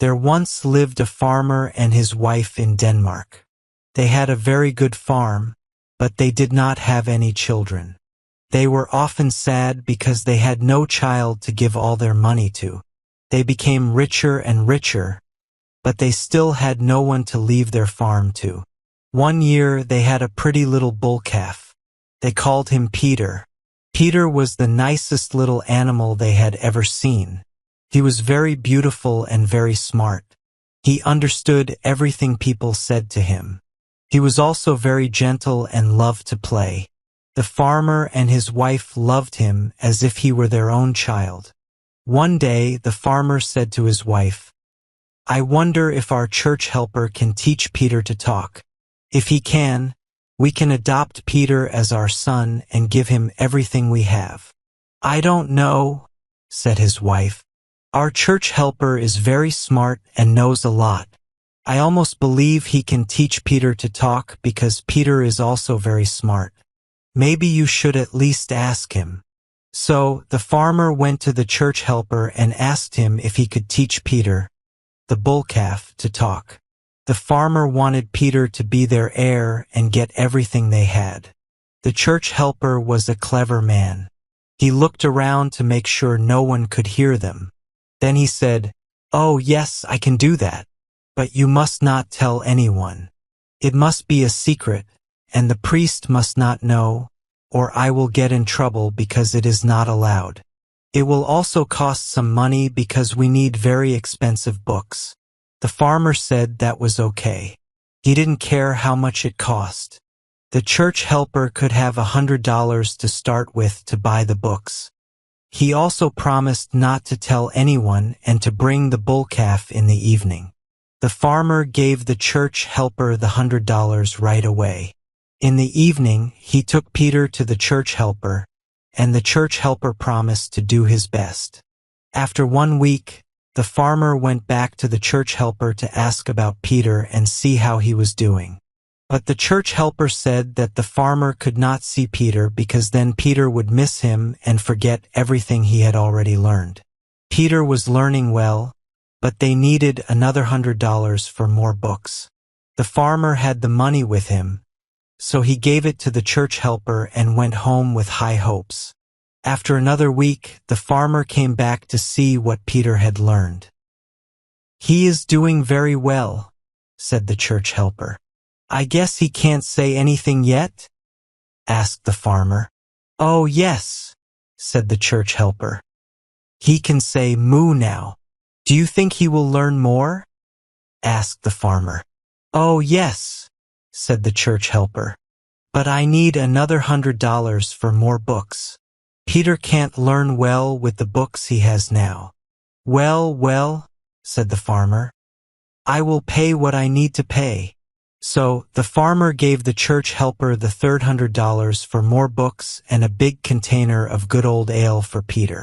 There once lived a farmer and his wife in Denmark. They had a very good farm, but they did not have any children. They were often sad because they had no child to give all their money to. They became richer and richer, but they still had no one to leave their farm to. One year they had a pretty little bull calf. They called him Peter. Peter was the nicest little animal they had ever seen. He was very beautiful and very smart. He understood everything people said to him. He was also very gentle and loved to play. The farmer and his wife loved him as if he were their own child. One day the farmer said to his wife, "I wonder if our church helper can teach Peter to talk. If he can, we can adopt Peter as our son and give him everything we have." "I don't know," said his wife. "Our church helper is very smart and knows a lot. I almost believe he can teach Peter to talk because Peter is also very smart. Maybe you should at least ask him." So the farmer went to the church helper and asked him if he could teach Peter, the bull calf, to talk. The farmer wanted Peter to be their heir and get everything they had. The church helper was a clever man. He looked around to make sure no one could hear them. Then he said, "Oh yes, I can do that. But you must not tell anyone. It must be a secret, and the priest must not know, or I will get in trouble because it is not allowed. It will also cost some money because we need very expensive books." The farmer said that was okay. He didn't care how much it cost. The church helper could have $100 to start with to buy the books. He also promised not to tell anyone and to bring the bull calf in the evening. The farmer gave the church helper the $100 right away. In the evening, he took Peter to the church helper, and the church helper promised to do his best. After 1 week, the farmer went back to the church helper to ask about Peter and see how he was doing. But the church helper said that the farmer could not see Peter because then Peter would miss him and forget everything he had already learned. Peter was learning well, but they needed another $100 for more books. The farmer had the money with him, so he gave it to the church helper and went home with high hopes. After another week, the farmer came back to see what Peter had learned. "He is doing very well," said the church helper. "I guess he can't say anything yet?" asked the farmer. "Oh yes," said the church helper. "He can say moo now. Do you think he will learn more?" asked the farmer. "Oh yes," said the church helper. "But I need another $100 for more books. Peter can't learn well with the books he has now." Well, said the farmer. "I will pay what I need to pay." So the farmer gave the church helper the third $100 for more books and a big container of good old ale for Peter.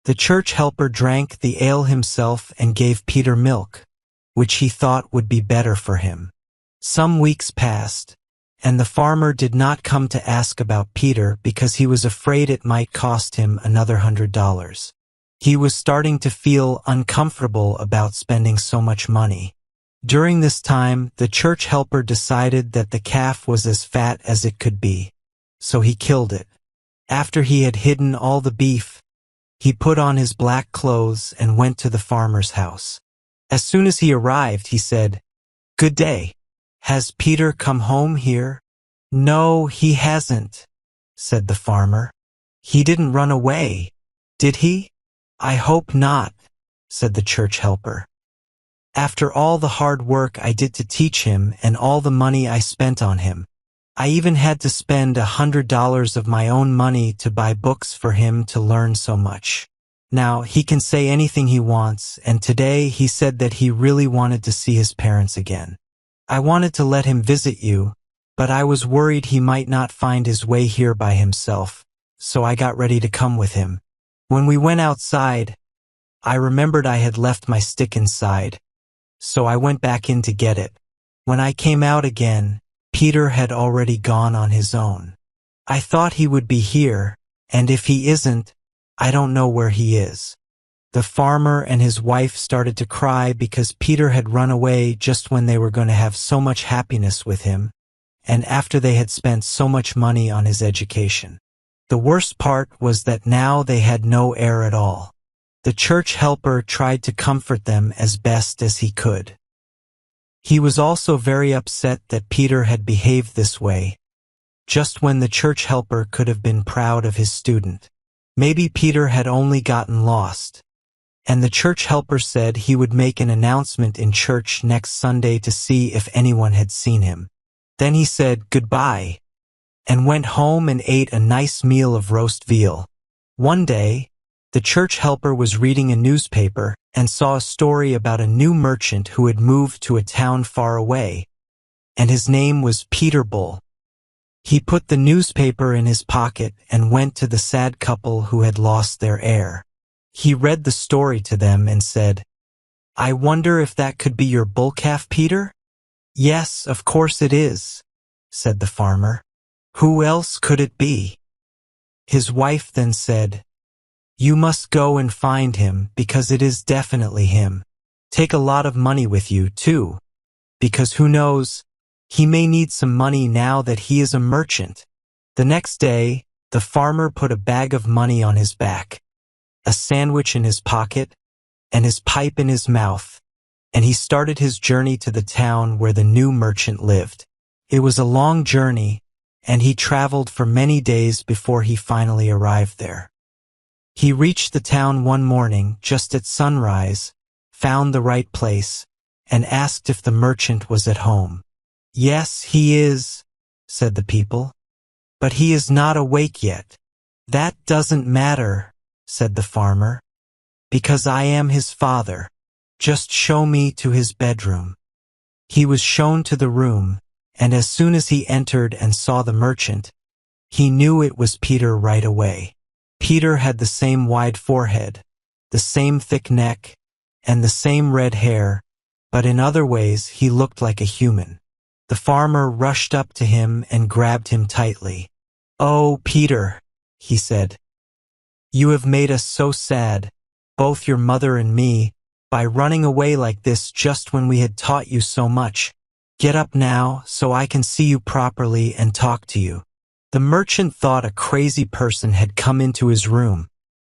The church helper drank the ale himself and gave Peter milk, which he thought would be better for him. Some weeks passed, and the farmer did not come to ask about Peter because he was afraid it might cost him another $100. He was starting to feel uncomfortable about spending so much money. During this time, the church helper decided that the calf was as fat as it could be, so he killed it. After he had hidden all the beef, he put on his black clothes and went to the farmer's house. As soon as he arrived, he said, "Good day. Has Peter come home here?" "No, he hasn't," said the farmer. "He didn't run away, did he?" "I hope not," said the church helper. "After all the hard work I did to teach him and all the money I spent on him, I even had to spend $100 of my own money to buy books for him to learn so much. Now he can say anything he wants, and today he said that he really wanted to see his parents again. I wanted to let him visit you, but I was worried he might not find his way here by himself, so I got ready to come with him. When we went outside, I remembered I had left my stick inside, so I went back in to get it. When I came out again, Peter had already gone on his own. I thought he would be here, and if he isn't, I don't know where he is." The farmer and his wife started to cry because Peter had run away just when they were going to have so much happiness with him, and after they had spent so much money on his education. The worst part was that now they had no heir at all. The church helper tried to comfort them as best as he could. He was also very upset that Peter had behaved this way, just when the church helper could have been proud of his student. Maybe Peter had only gotten lost, and the church helper said he would make an announcement in church next Sunday to see if anyone had seen him. Then he said goodbye, and went home and ate a nice meal of roast veal. One day, the church helper was reading a newspaper and saw a story about a new merchant who had moved to a town far away, and his name was Peter Bull. He put the newspaper in his pocket and went to the sad couple who had lost their heir. He read the story to them and said, "I wonder if that could be your bull calf, Peter?" "Yes, of course it is," said the farmer. "Who else could it be?" His wife then said, "You must go and find him because it is definitely him. Take a lot of money with you, too, because who knows, he may need some money now that he is a merchant." The next day, the farmer put a bag of money on his back, a sandwich in his pocket, and his pipe in his mouth, and he started his journey to the town where the new merchant lived. It was a long journey, and he traveled for many days before he finally arrived there. He reached the town one morning just at sunrise, found the right place, and asked if the merchant was at home. "Yes, he is," said the people, "but he is not awake yet." "That doesn't matter," said the farmer, "because I am his father. Just show me to his bedroom." He was shown to the room, and as soon as he entered and saw the merchant, he knew it was Peter right away. Peter had the same wide forehead, the same thick neck, and the same red hair, but in other ways he looked like a human. The farmer rushed up to him and grabbed him tightly. "Oh, Peter," he said, "you have made us so sad, both your mother and me, by running away like this just when we had taught you so much. Get up now so I can see you properly and talk to you." The merchant thought a crazy person had come into his room,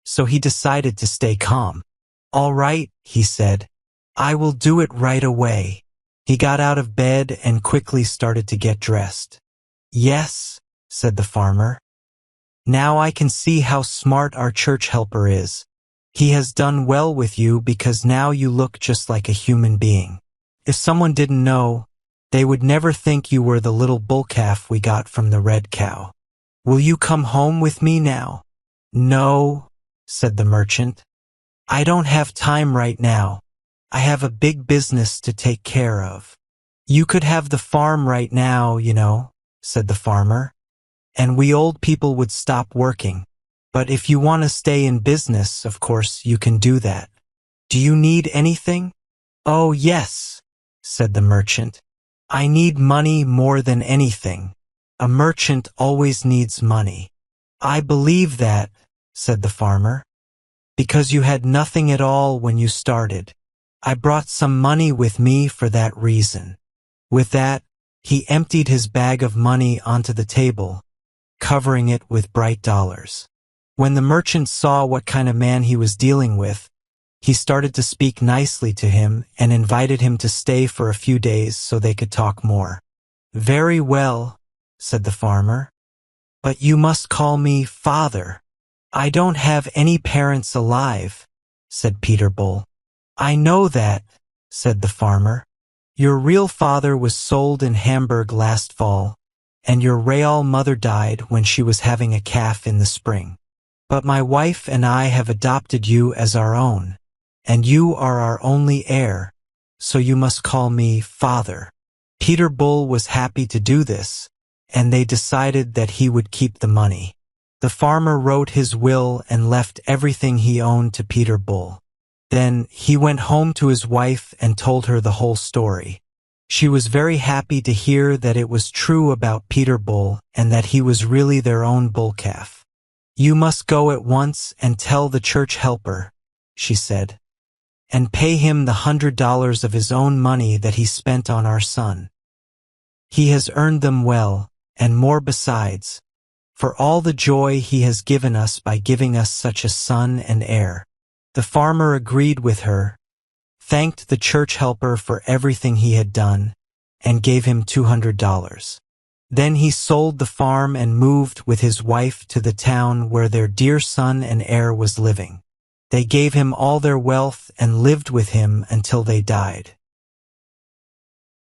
so he decided to stay calm. "All right," he said, "I will do it right away." He got out of bed and quickly started to get dressed. "Yes," said the farmer, "now I can see how smart our church helper is. He has done well with you because now you look just like a human being. If someone didn't know, they would never think you were the little bull calf we got from the red cow. Will you come home with me now?" "No," said the merchant. "I don't have time right now. I have a big business to take care of." "You could have the farm right now, you know," said the farmer, "and we old people would stop working. But if you want to stay in business, of course you can do that. Do you need anything?" "Oh, yes," said the merchant. "I need money more than anything. A merchant always needs money." "I believe that," said the farmer, "because you had nothing at all when you started. I brought some money with me for that reason." With that, he emptied his bag of money onto the table, covering it with bright dollars. When the merchant saw what kind of man he was dealing with, he started to speak nicely to him and invited him to stay for a few days so they could talk more. "Very well," said the farmer, "but you must call me father." "I don't have any parents alive," said Peter Bull. "I know that," said the farmer. "Your real father was sold in Hamburg last fall, and your real mother died when she was having a calf in the spring. But my wife and I have adopted you as our own, and you are our only heir, so you must call me father." Peter Bull was happy to do this, and they decided that he would keep the money. The farmer wrote his will and left everything he owned to Peter Bull. Then he went home to his wife and told her the whole story. She was very happy to hear that it was true about Peter Bull and that he was really their own bull calf. "You must go at once and tell the church helper," she said, "and pay him the $100 of his own money that he spent on our son. He has earned them well, and more besides, for all the joy he has given us by giving us such a son and heir." The farmer agreed with her, thanked the church helper for everything he had done, and gave him $200. Then he sold the farm and moved with his wife to the town where their dear son and heir was living. They gave him all their wealth and lived with him until they died.